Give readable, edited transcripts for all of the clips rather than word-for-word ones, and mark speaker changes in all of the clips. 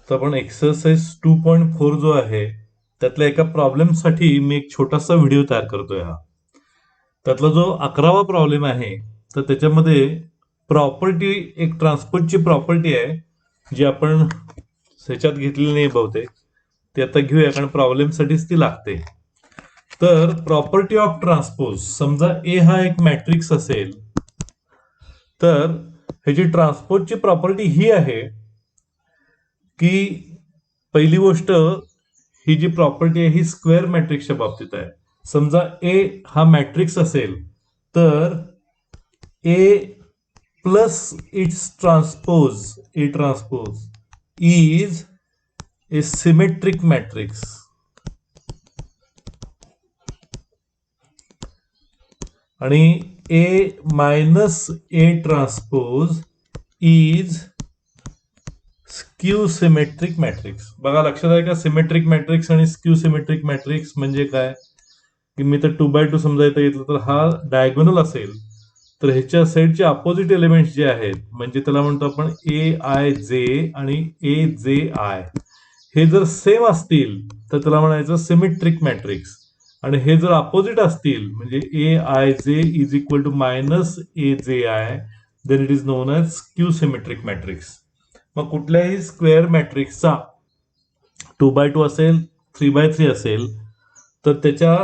Speaker 1: तर आपण एक्सरसाइज 2.4 जो आहे त्यातल्या एका प्रॉब्लेमसाठी मी एक छोटासा व्हिडिओ तयार करतोय हा. त्यातला जो 11वा प्रॉब्लेम आहे तर त्याच्यामध्ये प्रॉपर्टी एक ट्रान्सपोर्टची प्रॉपर्टी आहे जी आपण ह्याच्यात घेतलेली नाही बहुतेक. ते आता घेऊया कारण प्रॉब्लेमसाठीच ती लागते. तर प्रॉपर्टी ऑफ ट्रान्सपोज, समजा ए हा एक मॅट्रिक्स असेल तर ह्याची ट्रान्सपोजची प्रॉपर्टी ही आहे की पहिली गोष्ट ही जी प्रॉपर्टी आहे ही स्क्वेअर मॅट्रिक्सच्या बाबतीत आहे. समजा ए हा मॅट्रिक्स असेल तर A plus its transpose A transpose is a symmetric matrix. आणि A minus A transpose is skew symmetric matrix. बघा लक्षात आहे का, सिमेट्रिक मॅट्रिक्स आणि स्क्यू सिमेट्रिक मॅट्रिक्स म्हणजे काय की मी तर 2x2 समजायचं घेतलं तर हा डायगोनल असेल तर ह्याच्या सेटचे अपोजिट एलिमेंट्स जे आहेत म्हणजे त्याला म्हणतो आपण ए आय जे आणि ए जे आय, हे जर सेम असतील तर त्याला म्हणायचं सिमेट्रिक मॅट्रिक्स. आणि हे जर अपोजिट असतील म्हणजे a i j is equal to minus a j i, then it is known as skew symmetric matrix. मग कुठल्याही स्क्वेअर मॅट्रिक्सचा 2x2 असेल 3x3 असेल तर त्याच्या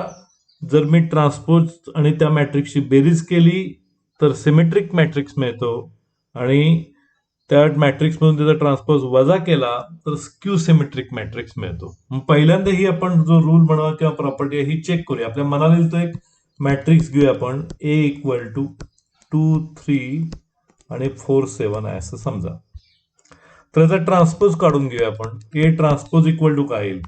Speaker 1: जर मी ट्रान्सपोज आणि त्या मॅट्रिक्सची बेरीज केली तर सिमेट्रिक मॅट्रिक्स मिळतो आणि त्या मॅट्रिक्समधून त्याचा ट्रान्सपोज वजा केला तर स्क्यू सिमेट्रिक मॅट्रिक्स मिळतो. मग पहिल्यांदा ही आपण जो रूल म्हणा किंवा प्रॉपर्टी आहे ही चेक करूया. आपल्या मनाला येतो एक मॅट्रिक्स घेऊया आपण ए इक्वल टू 2 3 आणि 4 7 आहे असं समजा. तर याचा ट्रान्सपोज काढून घेऊया आपण. ए ट्रान्सपोज इक्वल टू काय येईल,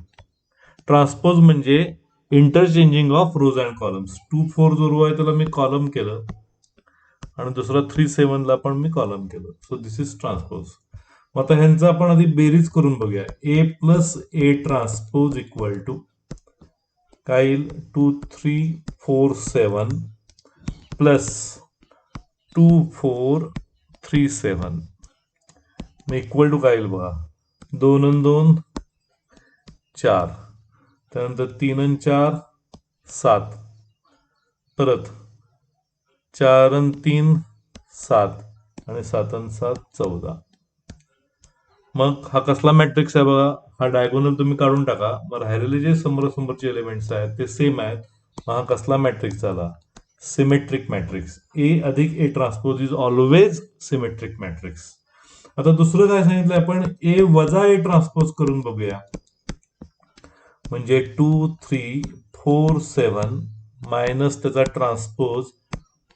Speaker 1: ट्रान्सपोज म्हणजे interchanging of rose and columns. 2 4 जो रो आहे त्याला मी कॉलम केलं आणि दुसरा 3 7 ला पण मी कॉलम केलं. So this is transpose. मग आता ह्यांचं आपण आधी बेरीज करून बघूया. A plus A transpose equal to काय येईल, 2 3 4 7 प्लस 2 4 3 7. मग इक्वल टू काय येईल बघा, 2 आणि 2 4, त्यानंतर 3 आणि 4 7, परत 4 आणि 3 7 आणि 7 आणि 7 14. मग हा कसला मॅट्रिक्स आहे बघा, हा डायगोनल तुम्ही काढून टाका. मग राहिलेले जे समोरचे एलिमेंट्स आहेत ते सेम आहेत. मग हा कसला मॅट्रिक्स झाला, सिमेट्रिक मॅट्रिक्स. ए अधिक A transpose is always symmetric matrix. आता दुसरं काय सांगितलं आपण, ए वजा ए ट्रान्सपोज करून बघूया. म्हणजे 2 3 4 7 मायनस त्याचा ट्रान्सपोज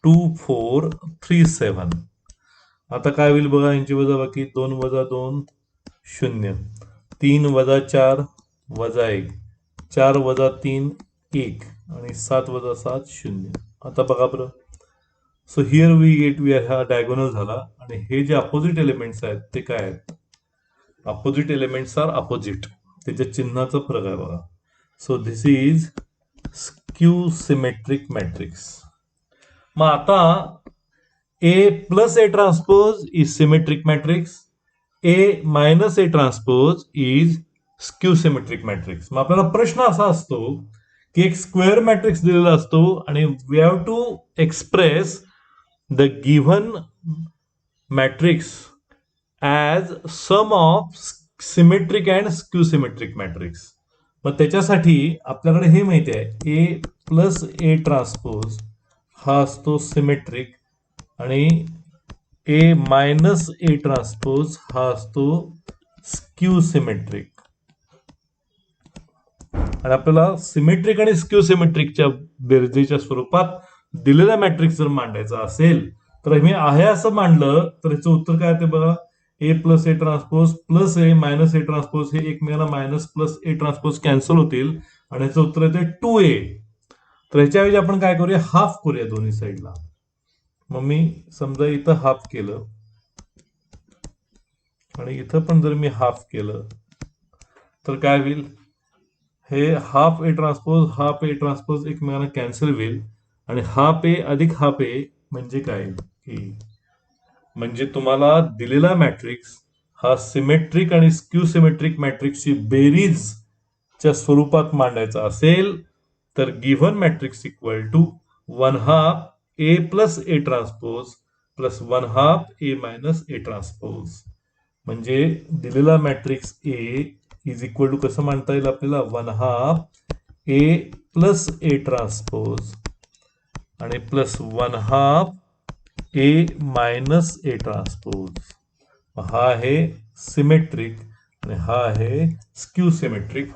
Speaker 1: 2 4 3 7. आता काय होईल बघा, यांची वजा बाकी 2 वजा 2 0, 3 वजा 4 वजा 1, 4 वजा 3 1 आणि 7 वजा 7 0. आता बघा बरं, सो हिअर वी हा डायगोनल झाला आणि हे जे अपोजिट एलिमेंट्स आहेत ते काय आहेत, अपोजिट एलिमेंट्स आर अपोजिट, त्याच्या चिन्हाचा फरक आहे बघा. So this is skew symmetric matrix. मग आता A plus A transpose is symmetric matrix, A minus A transpose is skew symmetric matrix. मग आपल्याला प्रश्न असा असतो की एक स्क्वेअर मॅट्रिक्स दिलेला असतो आणि we have to express the given matrix as sum of symmetric and skew symmetric matrix. मग त्याच्यासाठी आपल्याकडे हे माहिती आहे, ए प्लस ए ट्रान्सपोज हा असतो सिमेट्रिक आणि ए मायनस ए ट्रान्सपोज हा असतो स्क्यू सिमेट्रिक. आणि आपल्याला सिमेट्रिक आणि स्क्यू सिमेट्रिकच्या बेरजेच्या स्वरूपात दिलेला मॅट्रिक्स जर मांडायचा असेल तर मी आहे असं मांडलं तर ह्याचं उत्तर काय ते बघा, ए प्लस ए ट्रान्सपोज प्लस ए मायनस ए ट्रान्सपोज हे एकमेकांना मायनस प्लस ए ट्रान्सपोज कॅन्सल होतील आणि ह्याचं उत्तर येते 2a. तर ह्याच्याऐवजी आपण काय करूया, हाफ करूया दोन्ही साईडला. मग मी समजा इथं हाफ केलं आणि इथं पण जर मी हाफ केलं तर काय होईल, हे हाफ ए ट्रान्सपोज एकमेकांना कॅन्सल होईल आणि हाफ ए अधिक हाफ ए म्हणजे काय की म्हणजे तुम्हाला दिलेला मॅट्रिक्स हा सिमेट्रिक आणि स्क्यू सिमेट्रिक मॅट्रिक्सची बेरीजच्या स्वरूपात मांडायचा असेल तर given matrix equal to 1/2 a plus A transpose plus 1/2 a minus A transpose. म्हणजे दिलेला matrix a is equal to कसं मांडता येईल आपल्याला 1/2 ए प्लस ए ट्रान्सपोज आणि plus 1/2 a minus A transpose. हा आहे सिमेट्रिक आणि हा आहे स्क्यू सिमेट्रिक.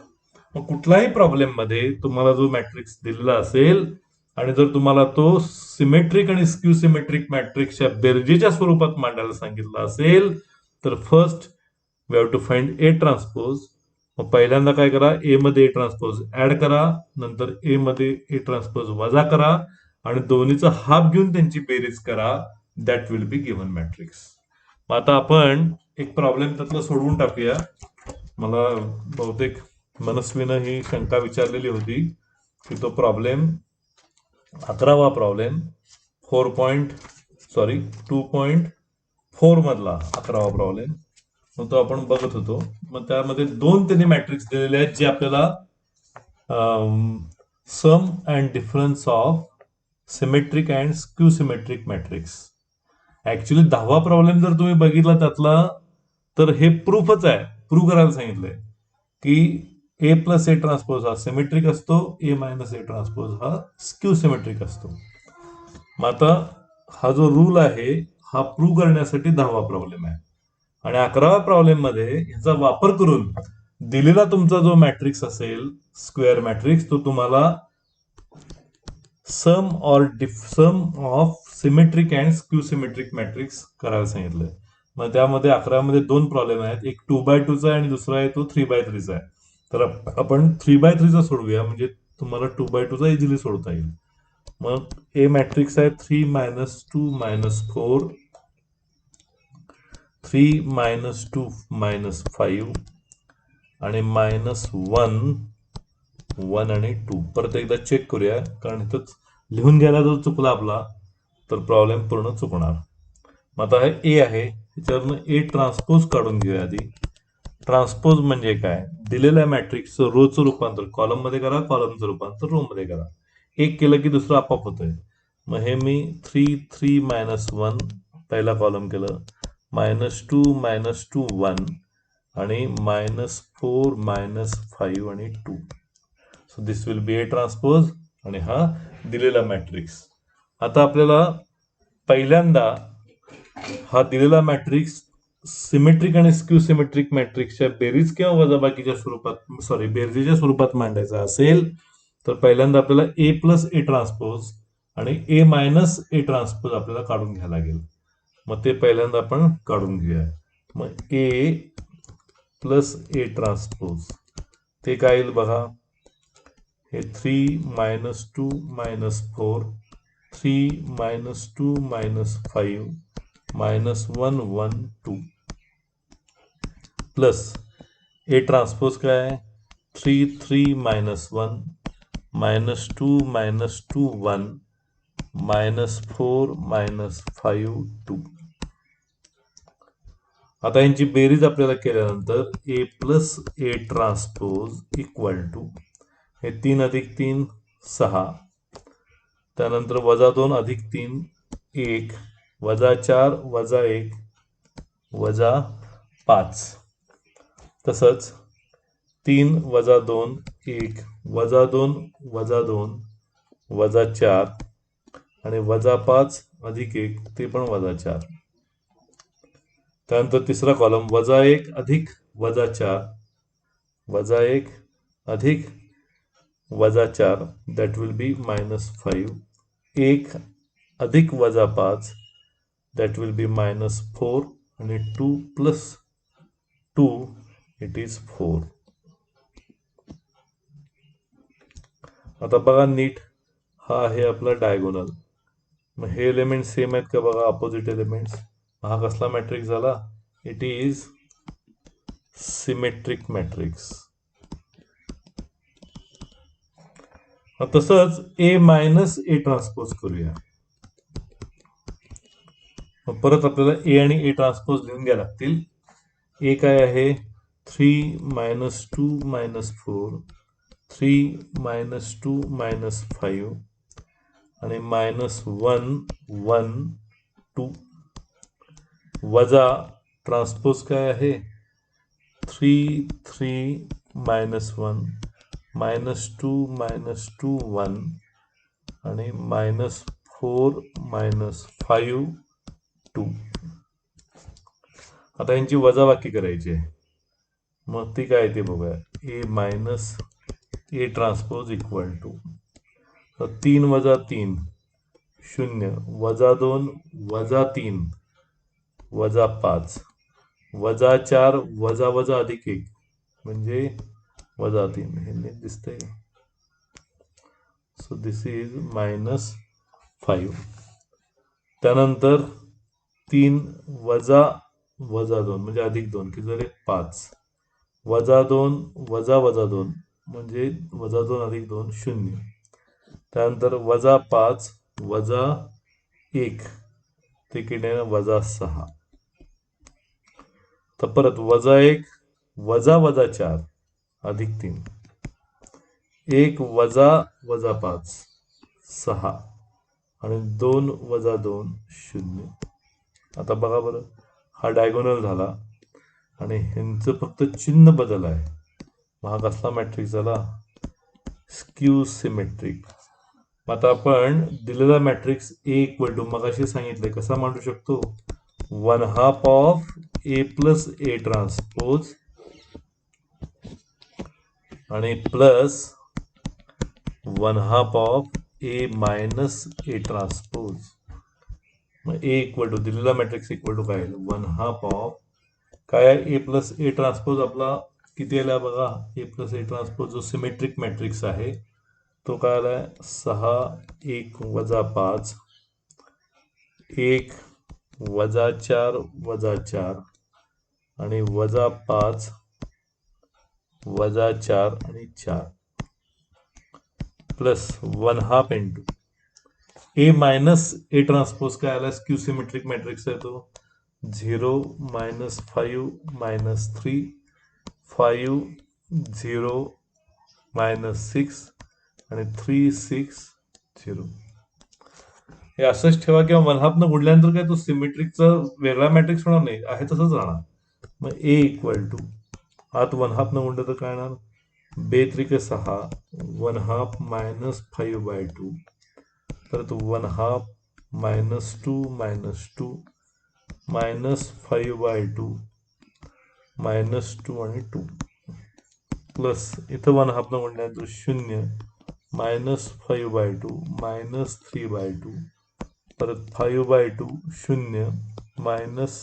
Speaker 1: मग कुठल्याही प्रॉब्लेम मध्ये तुम्हाला जो मॅट्रिक्स दिलेला असेल आणि जर तुम्हाला तो सिमेट्रिक आणि स्क्यू सिमेट्रिक मॅट्रिक्सच्या बेरजेच्या स्वरूपात मांडायला सांगितलं असेल तर first we have to find a transpose. मग पहिल्यांदा काय करा, ए मध्ये ए ट्रान्सपोज ऍड करा, नंतर ए मध्ये ए ट्रान्सपोज वजा करा आणि दोन्हीचा हाफ घेऊन त्यांची बेरीज करा. That will be given matrix. मग आता आपण एक प्रॉब्लेम त्यातला सोडवून टाकूया. मला बहुतेक मनस्वीनं ही शंका विचारलेली होती की तो प्रॉब्लेम 11वा प्रॉब्लेम 2.4 मधला 11वा प्रॉब्लेम. मग तो आपण बघत होतो. मग त्यामध्ये दोन त्यांनी मॅट्रिक्स दिलेले आहेत जे आपल्याला sum and difference of symmetric and skew symmetric matrix. Actually 10वा प्रॉब्लेम जर तुम्ही बघितला त्यातला तर हे प्रूफच आहे, प्रूव्ह करायला सांगितलंय की ए प्लस ए ट्रान्सपोज हा सिमेट्रिक असतो, ए मायनस ए ट्रान्सपोज हा स्क्यू सिमेट्रिक असतो. मग आता हा जो रूल आहे हा प्रूव्ह करण्यासाठी 10वा प्रॉब्लेम आहे. आणि 11व्या प्रॉब्लेम मध्ये याचा वापर करून दिलेला तुमचा जो मॅट्रिक्स असेल स्क्वेअर मॅट्रिक्स तो तुम्हाला sum of symmetric and skew symmetric matrix करायला सांगितलंय. मग त्यामध्ये 11मध्ये दोन प्रॉब्लेम आहेत, एक 2/2 चा आणि दुसरा आहे तो 3/3 चा आहे. तर आपण 3/3 चा सोडवूया म्हणजे तुम्हाला 2/2 चा इझिली सोडवता येईल. मग ए मॅट्रिक्स आहे 3 - 2 - 4 3 - 2 - 5 आणि -1 1 आणि 2. परत एकदा चेक करूया कारण इथं लिहून घ्यायला जर चुकला आपला तर प्रॉब्लेम पूर्ण चुकणार. मग आता हे ए आहे त्याच्यावरनं ए ट्रान्सपोज काढून घेऊया आधी. ट्रान्सपोज म्हणजे काय, दिलेल्या मॅट्रिक्सचं रोचं रूपांतर कॉलम मध्ये करा, कॉलमचं रूपांतर रो मध्ये करा. एक केलं की दुसरं आपोआप होतंय. मग हे मी 3 3 - 1 पहिला कॉलम केलं, -2 - 2 1 आणि -4 -5 आणि 2. So this will be A transpose आणि हा दिलेला मॅट्रिक्स. आता आपल्याला पहिल्यांदा हा दिलेला मॅट्रिक्स सिमेट्रिक आणि स्क्यू सिमेट्रिक मॅट्रिक्सच्या बेरीज किंवा वजाबाकीच्या स्वरूपात बेरजेच्या स्वरूपात मांडायचा असेल तर पहिल्यांदा आपल्याला ए प्लस ए ट्रान्सपोज आणि ए मायनस ए ट्रान्सपोज आपल्याला काढून घ्यायला लागेल. मग ते पहिल्यांदा आपण काढून घेऊया. मग ए प्लस ए ट्रान्सपोज ते काय येईल बघा, हे 3 - 2 - 4 3 - 2 - 5 -1 1 2 प्लस ए ट्रान्सपोज काय आहे 3 3 - 1 -2 - 2 1 -4 -5 2. आता यांची बेरीज आपल्याला केल्यानंतर A plus A transpose equal to हे 3 + 3 6, त्यानंतर -2 + 3 1 -4 -1 -5, तसंच 3 - 2 1 -2 -2 -4 आणि -5 + 1 ते पण -4. त्यानंतर तिसरा कॉलम -1 अधिक -4 -1 अधिक -4 दॅट विल बी -5 1 अधिक -5 दॅट विल बी -4 आणि 2 + 2 इट इज 4. आता बघा नीट, हा आहे आपला डायगोनल. मग हे एलिमेंट सेम आहेत का बघा, अपोजिट एलिमेंट्स. हा कसला मॅट्रिक्स झाला, इट इज सिमेट्रिक मॅट्रिक्स. तसंच ए मायनस ए ट्रान्सपोज करूया. मग परत आपल्याला ए आणि ए ट्रान्सपोज लिहून घ्यायला लागतील. ए काय आहे 3 मायनस 2 मायनस 4 3 मायनस 2 मायनस 5 आणि मायनस 1 1 2 वजा ट्रान्सपोज काय आहे 3 3 मायनस 1 मायनस 2 मायनस 2 1 आणि मायनस 4 मायनस 5 2. आता यांची वजाबाकी करायची आहे मग ती काय ते बघूया A minus A transpose equal to 3 वजा 3 0 वजा 2 वजा 3 वजा 5 वजा 4 वजा वजा अधिक 1 म्हणजे वजा 3 हे नीट दिसतंय सो दिस इज मायनस 5. त्यानंतर 3 वजा वजा 2 म्हणजे अधिक 2 किती झाले 5 वजा 2 वजा वजा 2 म्हणजे वजा 2 अधिक 2 0. त्यानंतर वजा 5 वजा 1 ते केल्यानं वजा 6. तर परत वजा 1 वजा वजा 4 अधिक 3 1 वजा वजा 5 6 आणि 2 वजा 2 0. आता बघा बरं हा डायगोनल झाला आणि ह्यांचं फक्त चिन्ह बदल आहे मग हा कसला मॅट्रिक्स झाला स्क्यू सिमेट्रिक. आता आपण दिलेला मॅट्रिक्स ए इक्वल टू मगाशी सांगितलंय कसा मांडू शकतो 1/2 of A plus A transpose आणि plus 1/2 of A minus A transpose. मग ए इक्वल टू दिलेला मॅट्रिक्स इक्वल टू काय 1/2 ऑफ काय आहे ए प्लस ए ट्रान्सपोज आपला किती आला बघा ए प्लस ए ट्रान्सपोज जो सिमेट्रिक मॅट्रिक्स आहे तो काय आलाय 6 1 वजा 5 1 वजा 4 वजा 4 आणि वजा 5 वजा 4 आणि 4 प्लस 1/2 इंटू ए मायनस ए ट्रान्सपोज काय आला स्क्यू सिमेट्रिक मॅट्रिक्स आहे तो 0 मायनस 5 मायनस 3 5 0 मायनस 6 आणि 3 6 0. हे असंच ठेवा किंवा 1/2 न गुणल्यानंतर काय तो सिमेट्रिकचा वेगळा मॅट्रिक्स होणार नाही आहे तसंच राहणार. मग ए इक्वल टू आत 1/2 न गुणलं तर काय येणार 2 त्रिक 6 1/2 मायनस 5/2 परत 1/2 मायनस 2 मायनस 2 मायनस 5/2 मायनस 2 आणि 2 प्लस इथं 1/2 न गुणल्यानंतर 0 मायनस 5/2 मायनस 3/2 परत 5/2 0 मायनस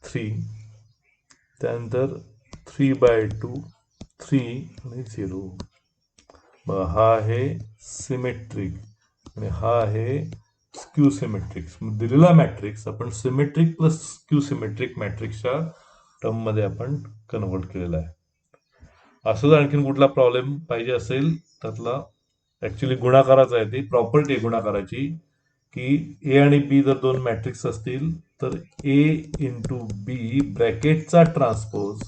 Speaker 1: 3 त्यानंतर 3/2 3 आणि 0. बघा हा आहे सिमेट्रिक आणि हा आहे स्क्यू सिमेट्रिक्स. दिलेला मॅट्रिक्स आपण सिमेट्रिक प्लस स्क्यू सिमेट्रिक मॅट्रिक्सच्या टर्ममध्ये आपण कन्व्हर्ट केलेला आहे. असंच आणखीन कुठला प्रॉब्लेम पाहिजे असेल त्यातला ऍक्च्युली गुणाकाराचा आहे ती प्रॉपर्टी आहे गुणाकाराची की ए आणि बी जर दोन मॅट्रिक्स असतील तर ए इंटू बी ब्रॅकेटचा transpose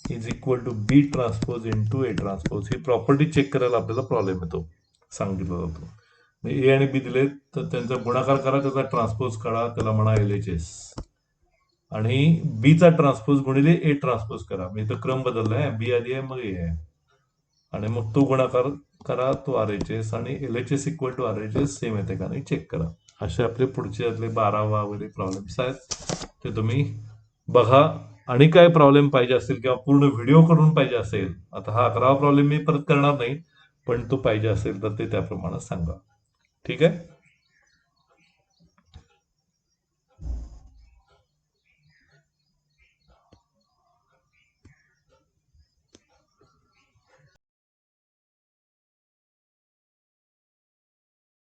Speaker 1: is equal to B transpose into A transpose ही प्रॉपर्टी चेक करायला आपल्याला प्रॉब्लेम येतो सांगितला जातो. ए आणि बी दिले तर त्यांचा गुणाकार करा त्याचा ट्रान्सपोज काढा त्याला म्हणा LHS आणि बीचा ट्रान्सपोज गुणिले ए ट्रान्सपोज करा म्हणजे तो क्रम बदललाय बी आधी आहे मग ए आहे आणि मग तो गुणाकार करा तो RHS आणि LHS equal to RHS same येते का नाही चेक करा. असे आपले पुढचे 12 वगैरे प्रॉब्लेम्स आहेत ते तुम्ही बघा. आणि काय प्रॉब्लेम पाहिजे असेल किंवा पूर्ण व्हिडिओ करून पाहिजे असेल आता हा 11वा प्रॉब्लेम मी परत करणार नाही पण तो पाहिजे असेल तर ते त्याप्रमाणे सांगा. ठीक आहे.